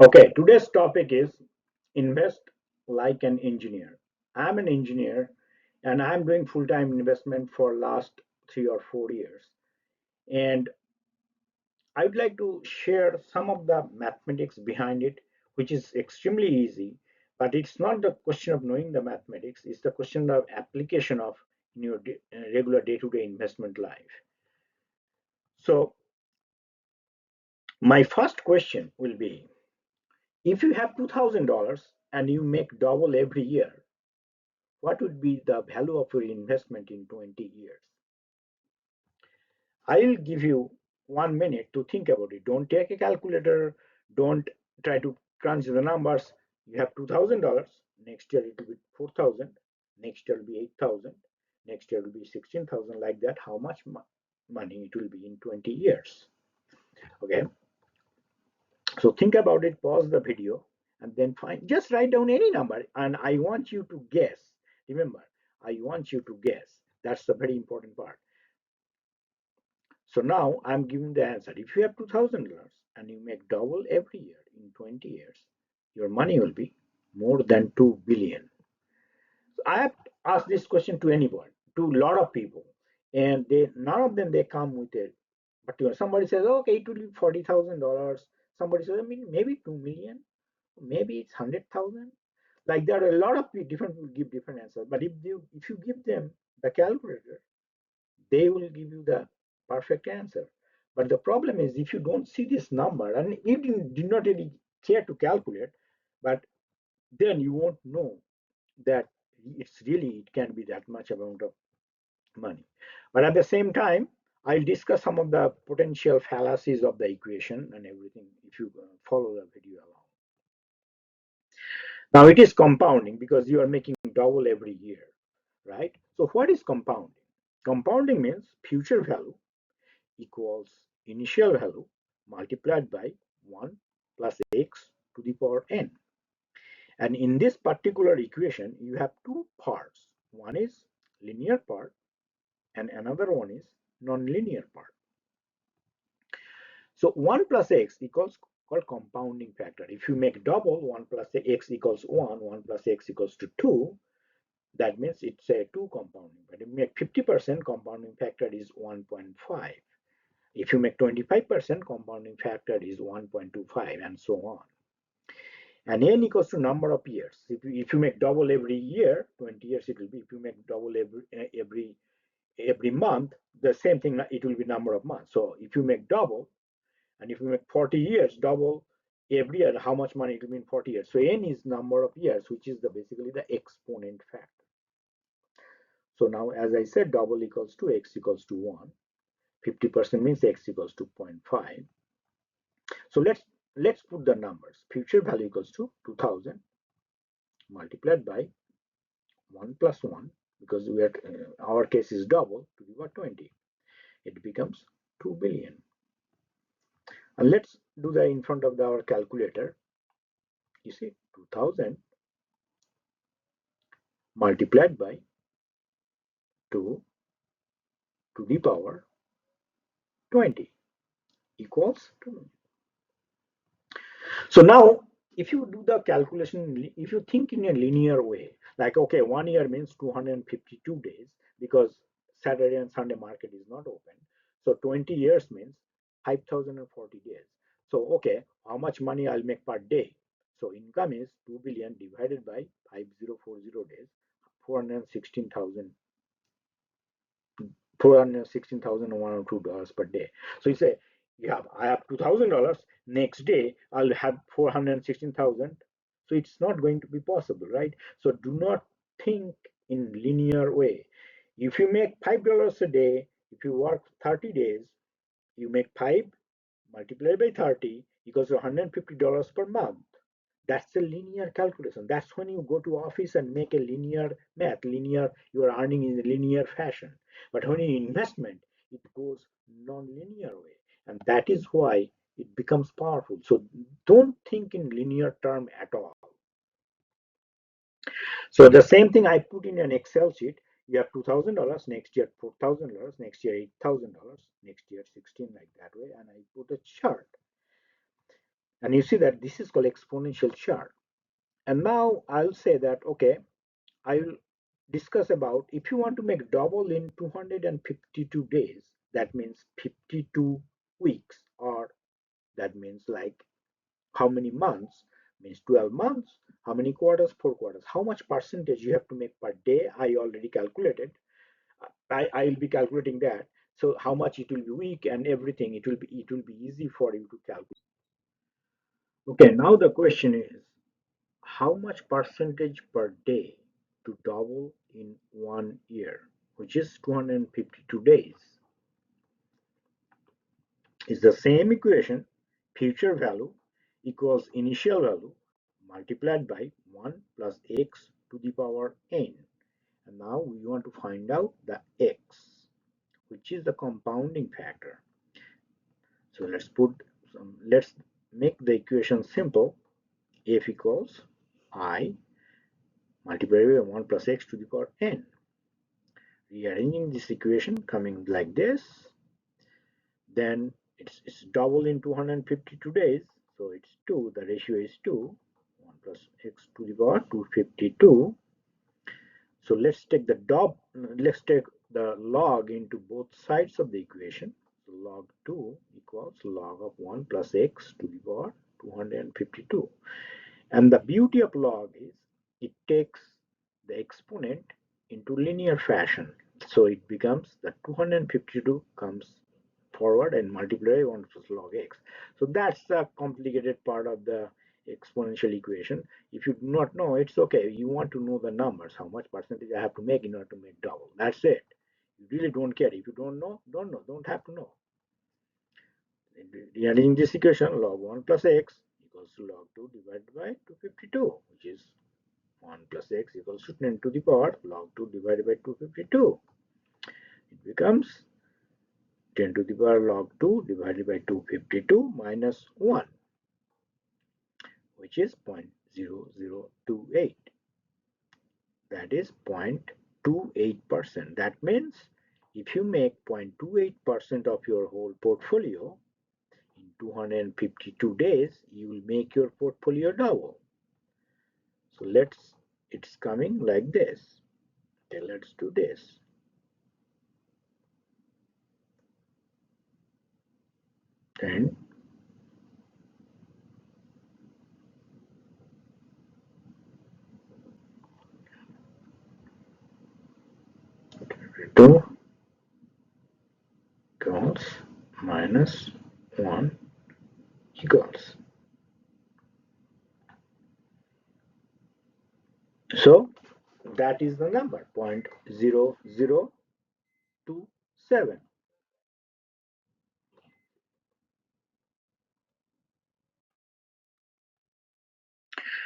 Okay, today's topic is invest like an engineer. I'm an engineer and I'm doing full-time investment for last 3 or 4 years. And I'd like to share some of the mathematics behind it, which is extremely easy, but it's not the question of knowing the mathematics, it's the question of application of in your regular day-to-day investment life. So my first question will be, if you have $2,000 and you make double every year, what would be the value of your investment in 20 years? I'll give you 1 minute to think about it. Don't take a calculator. Don't try to crunch the numbers. You have $2,000. Next year it will be 4,000. Next year it will be 8,000. Next year it will be 16,000. Like that, how much money it will be in 20 years? Okay. So think about it. Pause the video and then find. Just write down any number, and I want you to guess. Remember, I want you to guess. That's the very important part. So now I'm giving the answer. If you have $2,000 and you make double every year in 20 years, your money will be more than 2 billion. So I have asked this question to anyone, to a lot of people, and they none of them they come with it. But somebody says, okay, it will be $40,000. Somebody says, I mean, maybe 2 million, maybe it's 100,000. Like there are a lot of different people give different answers. But if you give them the calculator, they will give you the perfect answer. But the problem is if you don't see this number and you did not really care to calculate, but then you won't know that it can be that much amount of money. But at the same time, I'll discuss some of the potential fallacies of the equation and everything if you follow the video along. Now it is compounding because you are making double every year, right? So what is compounding? Compounding means future value equals initial value multiplied by 1 plus x to the power n. And in this particular equation, you have two parts. One is linear part and another one is non-linear part. So 1 plus x equals called compounding factor. If you make double, 1 plus x equals 1, 1 plus x equals to 2, that means it's a 2 compounding. But if you make 50%, compounding factor is 1.5. If you make 25%, compounding factor is 1.25 and so on. And n equals to number of years. If you make double every year, 20 years it will be. If you make double every month, the same thing, it will be number of months. So if you make double, and if you make 40 years, double every year, how much money it will be in 40 years? So n is number of years, which is basically the exponent factor. So now, as I said, double equals to x equals to 1. 50% means x equals to 0.5. So let's put the numbers. Future value equals to 2000 multiplied by 1 plus 1 because our case is double to the power 20. It becomes 2 billion. And let's do that in front of our calculator. You see 2000 multiplied by 2 to the power 20 equals 2. So now, if you do the calculation, if you think in a linear way, like, okay, 1 year means 252 days because Saturday and Sunday market is not open. So 20 years means 5,040 days. So, okay, how much money I'll make per day? So income is 2 billion divided by 5040 days, 416,000 $416,102 per day. So you say, yeah, I have $2,000. Next day, I'll have 416,000. So it's not going to be possible, right? So do not think in linear way. If you make $5 a day, if you work 30 days, you make 5 multiplied by 30 equals to $150 per month. That's a linear calculation. That's when you go to office and make a linear math, linear, you are earning in a linear fashion. But when you investment, it goes non-linear way. And that is why it becomes powerful. So don't think in linear term at all. So the same thing I put in an Excel sheet. You have $2,000, next year $4,000, next year $8,000, next year 16, like that way. And I put a chart. And you see that this is called exponential chart. And now I'll say that, okay, I will discuss about if you want to make double in 252 days, that means 52 weeks, or that means like how many months, means 12 months, how many quarters, 4 quarters, how much percentage you have to make per day, I already calculated. I'll be calculating that. So how much it will be week and everything, it will be easy for you to calculate. Okay, now the question is how much percentage per day to double in 1 year, which is 252 days, is the same equation. Future value equals initial value multiplied by 1 plus x to the power n. And now we want to find out the x, which is the compounding factor. So let's make the equation simple. F equals I multiplied by 1 plus x to the power n. Rearranging this equation coming like this, then it's double in 252 days, so it's 2, the ratio is 2, 1 plus x to the power 252. So let's take the log into both sides of the equation. So log 2 equals log of 1 plus x to the power 252. And the beauty of log is it takes the exponent into linear fashion. So it becomes the 252 comes forward and multiply 1 plus log x. So that's the complicated part of the exponential equation. If you do not know, it's okay. You want to know the numbers, how much percentage I have to make in order to make double. That's it. You really don't care. If you don't know, don't know. Don't have to know. Rearranging this equation, log 1 plus x equals to log 2 divided by 252, which is 1 plus x equals to 10 to the power log 2 divided by 252. It becomes 10 to the power log 2 divided by 252 minus 1, which is 0.0028. That is 0.28%. That means if you make 0.28% of your whole portfolio in 252 days, you will make your portfolio double. So it's coming like this. Okay, let's do this. And 2 equals minus 1 equals. So that is the number 0.0027.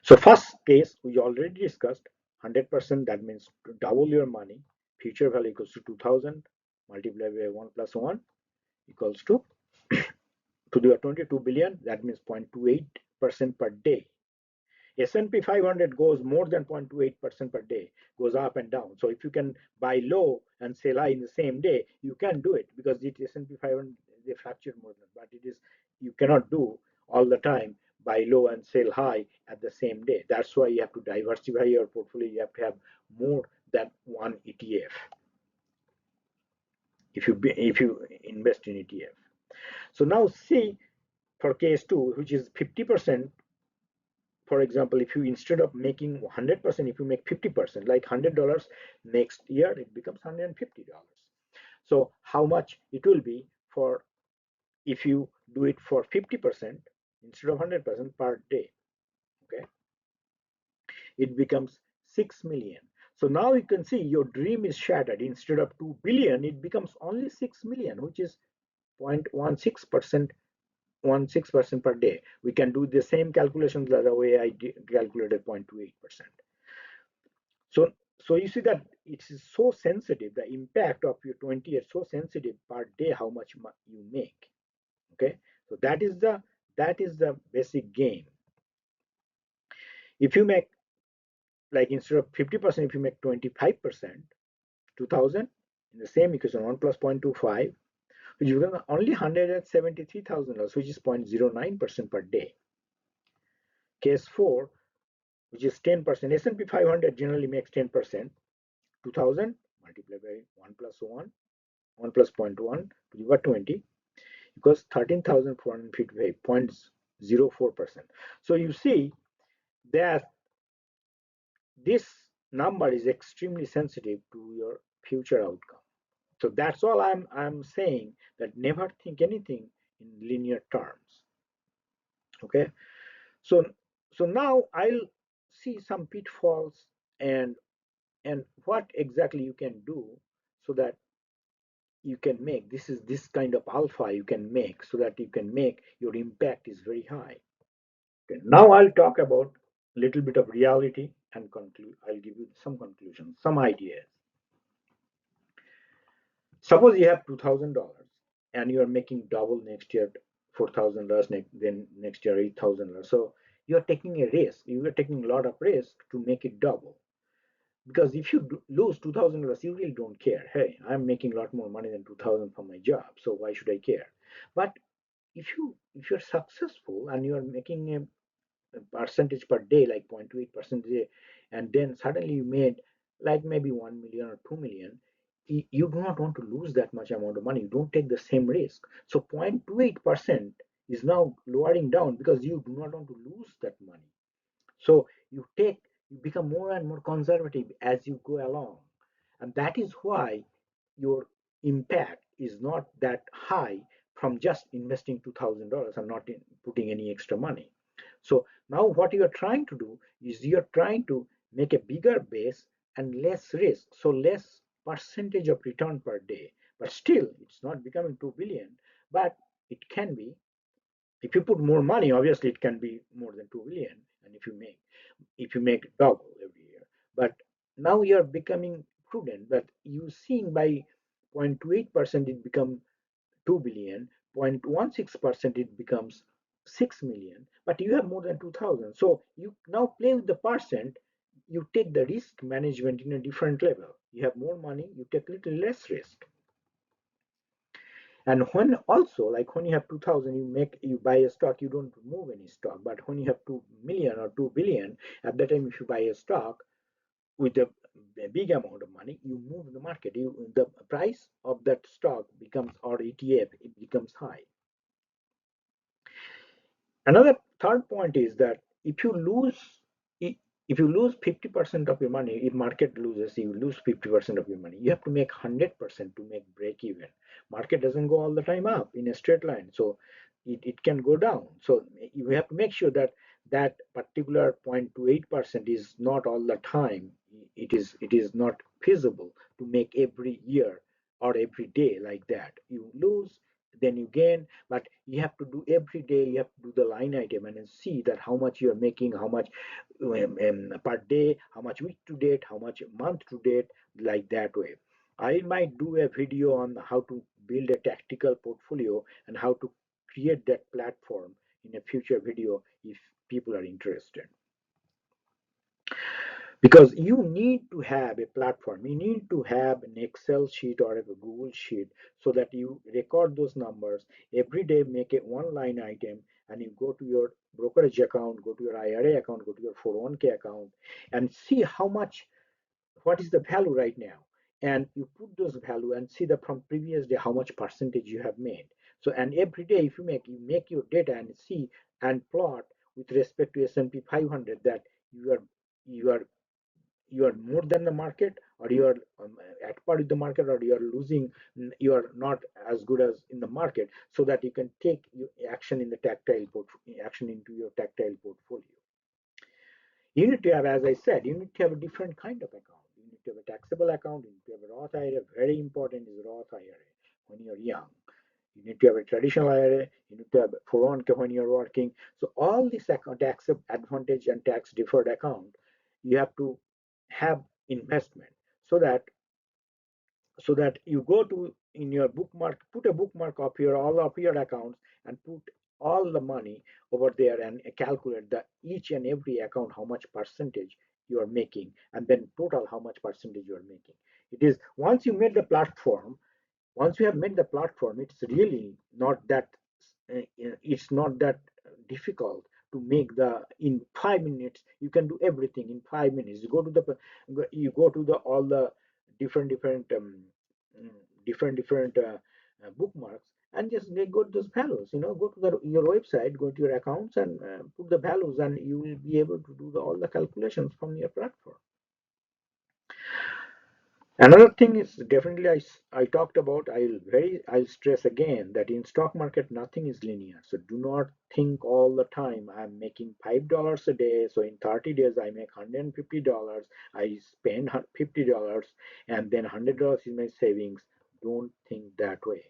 So first case we already discussed 100%, that means to double your money. Future value equals to 2000 multiplied by 1 plus 1 equals to the 22 billion, that means 0.28% per day. S&P 500 goes more than 0.28% per day, goes up and down. So if you can buy low and sell high in the same day, you can do it because the S&P 500 they fluctuate more than, but it is you cannot do all the time buy low and sell high at the same day. That's why you have to diversify your portfolio. You have to have more than one ETF if you invest in ETF. So now see for case two, which is 50%. For example, if you instead of making 100%, if you make 50%, like $100, next year it becomes $150. So how much it will be for if you do it for 50% instead of 100% per day? Okay, it becomes 6 million. So now you can see your dream is shattered. Instead of 2 billion, it becomes only 6 million, which is 0.16%, 16% per day. We can do the same calculations the way I calculated 0.28%. So you see that it is so sensitive. The impact of your 20 is so sensitive per day how much you make. Okay, so that is the basic game. If you make like instead of 50%, if you make 25%, 2000 in the same equation 1 plus 0.25, which is only $173,000, which is 0.09% per day. Case 4, which is 10%. S&P 500 generally makes 10%. 2000 multiplied by 1 plus 1, 1 plus 0.1 to the power 20 equals 13,455, 0.04%. So you see that this number is extremely sensitive to your future outcome. So that's all I'm saying, that never think anything in linear terms. Okay, so now I'll see some pitfalls and what exactly you can do so that you can make this kind of alpha you can make, so that you can make your impact is very high. Okay, now I'll talk about a little bit of reality and conclude. I'll give you some conclusions, some ideas. Suppose you have $2,000 and you are making double next year, $4,000, then next year $8,000. So you are taking a risk. You are taking a lot of risk to make it double. Because if you lose $2,000, you really don't care. Hey, I'm making a lot more money than 2,000 from my job, so why should I care? But if you're successful and you're making a percentage per day, like 0.28% a day, and then suddenly you made like maybe 1 million or 2 million, you do not want to lose that much amount of money. You don't take the same risk. So 0.28% is now lowering down because you do not want to lose that money. So you become more and more conservative as you go along. And that is why your impact is not that high from just investing $2,000 and not putting any extra money. So now what you are trying to do is you're trying to make a bigger base and less risk, so less percentage of return per day. But still, it's not becoming 2 billion, but it can be. If you put more money, obviously it can be more than 2 billion, and if you make double every year. But now you're becoming prudent, that you seeing by 0.28% it become 2 billion, 0.16% it becomes 6 million, but you have more than 2,000. So you now play with the percent, you take the risk management in a different level. You have more money, you take little less risk. And when also, like when you have 2,000, you buy a stock, you don't move any stock. But when you have 2 million or 2 billion, at that time, if you buy a stock with a big amount of money, you move the market. The price of that stock becomes, or ETF, it becomes high. Another third point is that if you lose 50% of your money, if market loses, you lose 50% of your money. You have to make 100% to make break even. Market doesn't go all the time up in a straight line, so it can go down. So you have to make sure that that particular 0.28% is not all the time. It is not feasible to make every year or every day like that. You lose, then you gain, but you have to do every day. You have to do the line item and then see that how much you are making, how much per day, how much week to date, how much month to date, like that way. I might do a video on how to build a tactical portfolio and how to create that platform in a future video if people are interested. Because you need to have a platform, you need to have an Excel sheet or a Google sheet, so that you record those numbers every day, make it one line item, and you go to your brokerage account, go to your IRA account, go to your 401k account, and see how much, what is the value right now, and you put those value and see that from previous day how much percentage you have made. So, and every day if you make your data and see and plot with respect to S&P 500, that you are you are you are more than the market, or you are at par with the market, or you are losing, you are not as good as in the market, so that you can take action in the action into your tactile portfolio. You need to have, as I said, you need to have a different kind of account. You need to have a taxable account, you need to have a Roth IRA. Very important is Roth IRA when you're young. You need to have a traditional IRA, you need to have 401k when you're working. So all this account, tax advantage and tax deferred account, you have to have investment, so that you go to in your bookmark, put a bookmark of your all of your accounts, and put all the money over there and calculate the each and every account how much percentage you are making, and then total how much percentage you are making. It is once you made the platform, once you have made the platform, it's really not that difficult to to make the in 5 minutes. You can do everything in 5 minutes. You go to the all the different mm, different bookmarks, and just go to those values. Go to your website, go to your accounts, and put the values, and you will be able to do all the calculations from your platform. Another thing is definitely I talked about. I'll stress again that in stock market nothing is linear. So do not think all the time I'm making $5 a day. So in 30 days I make $150. I spend $50, and then $100 is my savings. Don't think that way.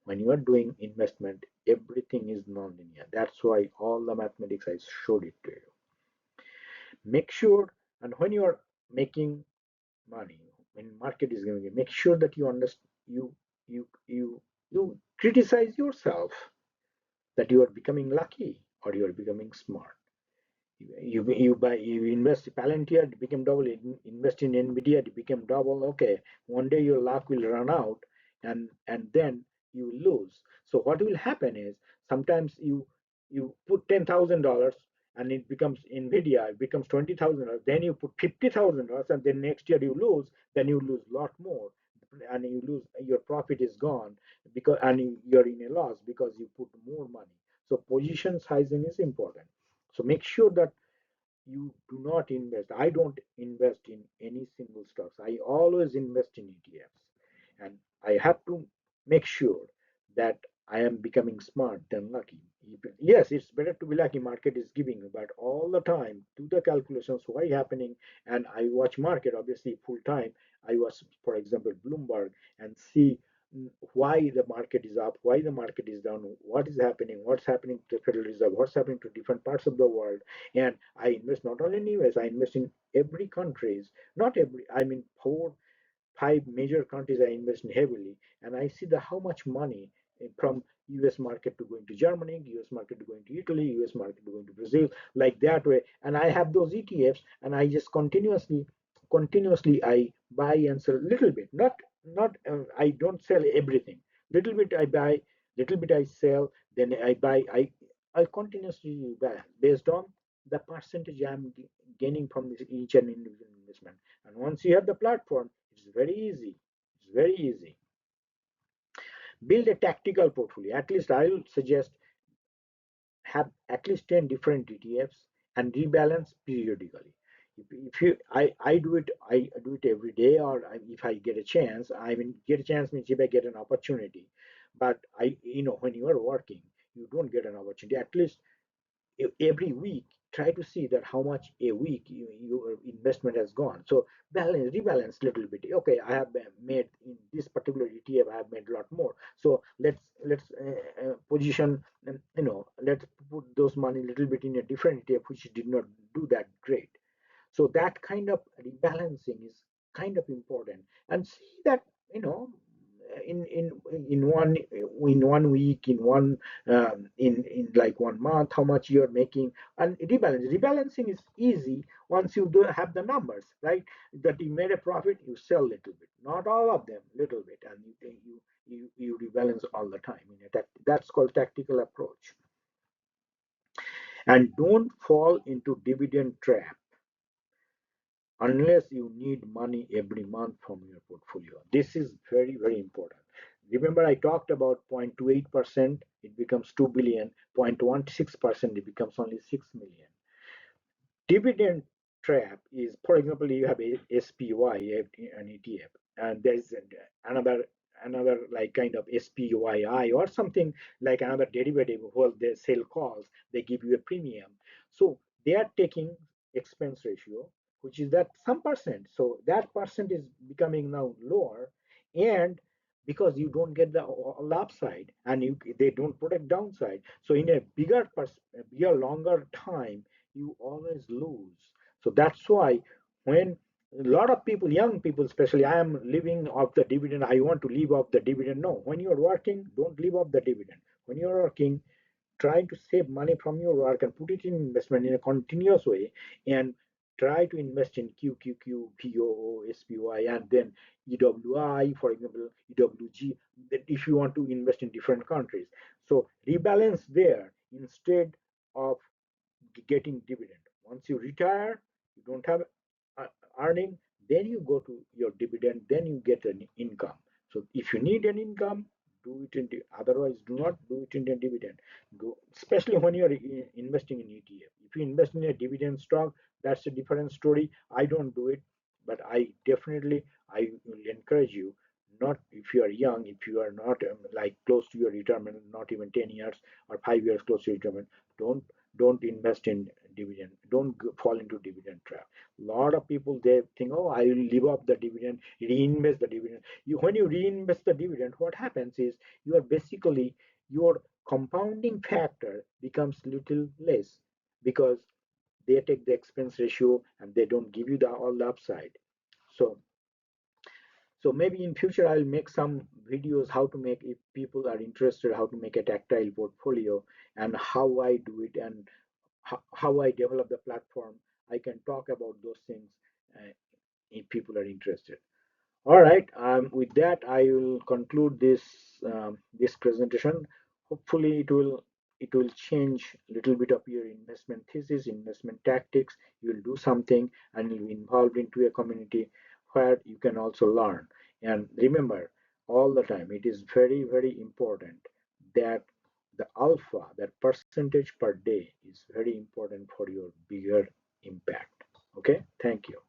When you are doing investment, everything is non-linear. That's why all the mathematics I showed it to you. Make sure, and when you are making money, when market is going to make sure that you understand, you criticize yourself that you are becoming lucky or you are becoming smart. You invest in Palantir, it became double. Invest in Nvidia, it became double. Okay, one day your luck will run out, and then you lose. So what will happen is sometimes you put $10,000 and it becomes Nvidia, it becomes $20,000. Then you put $50,000, and then next year you lose. Then you lose a lot more, and you lose, your profit is gone, because and you're in a loss because you put more money. So position sizing is important. So make sure that you do not invest. I don't invest in any single stocks. I always invest in ETFs. And I have to make sure that I am becoming smart than lucky. Yes, it's better to be lucky, market is giving, but all the time do the calculations, why happening. And I watch market obviously full time. I watch, for example, Bloomberg, and see why the market is up, why the market is down, what is happening, what's happening to the Federal Reserve, what's happening to different parts of the world. And I invest not only in US, I invest in every countries, not every, I mean 5 major countries I invest in heavily, and I see the how much money from US market to going to Germany, US market to going to Italy, US market to going to Brazil, like that way. And I have those ETFs, and I just continuously I buy and sell a little bit. Not I don't sell everything. Little bit I buy, little bit I sell, then I buy. I continuously buy based on the percentage I'm gaining from this each and individual investment. And once you have the platform, it's very easy. It's very easy. Build a tactical portfolio. At least I will suggest have at least 10 different ETFs and rebalance periodically. If you, I do it, I do it every day, or if I get a chance, I mean, get a chance means if I get an opportunity. But when you are working, you don't get an opportunity. At least every week try to see that how much a week your investment has gone. So rebalance a little bit. Okay, I have made in this particular ETF, I have made a lot more. So let's position, let's put those money a little bit in a different ETF which did not do that great. So that kind of rebalancing is kind of important. And see that, you know in in in one week, in like 1 month, how much you're making. And rebalancing is easy once you do have the numbers right, that you made a profit, you sell a little bit, not all of them, little bit, and you rebalance all the time. That's called tactical approach. And don't fall into dividend trap unless you need money every month from your portfolio. This is very, very important. Remember, I talked about 0.28%, it becomes 2 billion, 0.16%, it becomes only 6 million. Dividend trap is, for example, you have a SPY, an ETF, and there's another like kind of SPYI or something, like another derivative where they sell calls, they give you a premium. So they are taking expense ratio, which is that some percent. So that percent is becoming now lower, and because you don't get the upside, and they don't protect downside. So in a bigger longer time, you always lose. So that's why when a lot of people, young people especially, I am living off the dividend, I want to live off the dividend. No, when you're working, don't live off the dividend. When you're working, try to save money from your work and put it in investment in a continuous way, and try to invest in QQQ, POO, SPY, and then EWI, for example, EWG, that if you want to invest in different countries. So rebalance there instead of getting dividend. Once you retire, you don't have uh, earning, then you go to your dividend, then you get an income. So if you need an income, do it in otherwise do not do it in a dividend. Go, especially when you are investing in ETF. If you invest in a dividend stock, that's a different story. I don't do it, but I will encourage you, not if you are young, if you are not like close to your retirement, not even 10 years or 5 years close to retirement, don't don't invest in dividend. Don't fall into dividend trap. A lot of people, they think, oh, I will live up the dividend, reinvest the dividend. When you reinvest the dividend, what happens is you are basically, your compounding factor becomes little less, because they take the expense ratio and they don't give you all the upside. So maybe in future I'll make some videos how to make, if people are interested, how to make a tactile portfolio and how I do it, and how I develop the platform. I can talk about those things if people are interested. All right. With that, I will conclude this presentation. Hopefully, it will change a little bit of your investment thesis, investment tactics. You'll do something, and you'll be involved into a community where you can also learn. And remember, all the time, it is very, very important that the alpha, that percentage per day, is very important for your bigger impact. Okay. Thank you.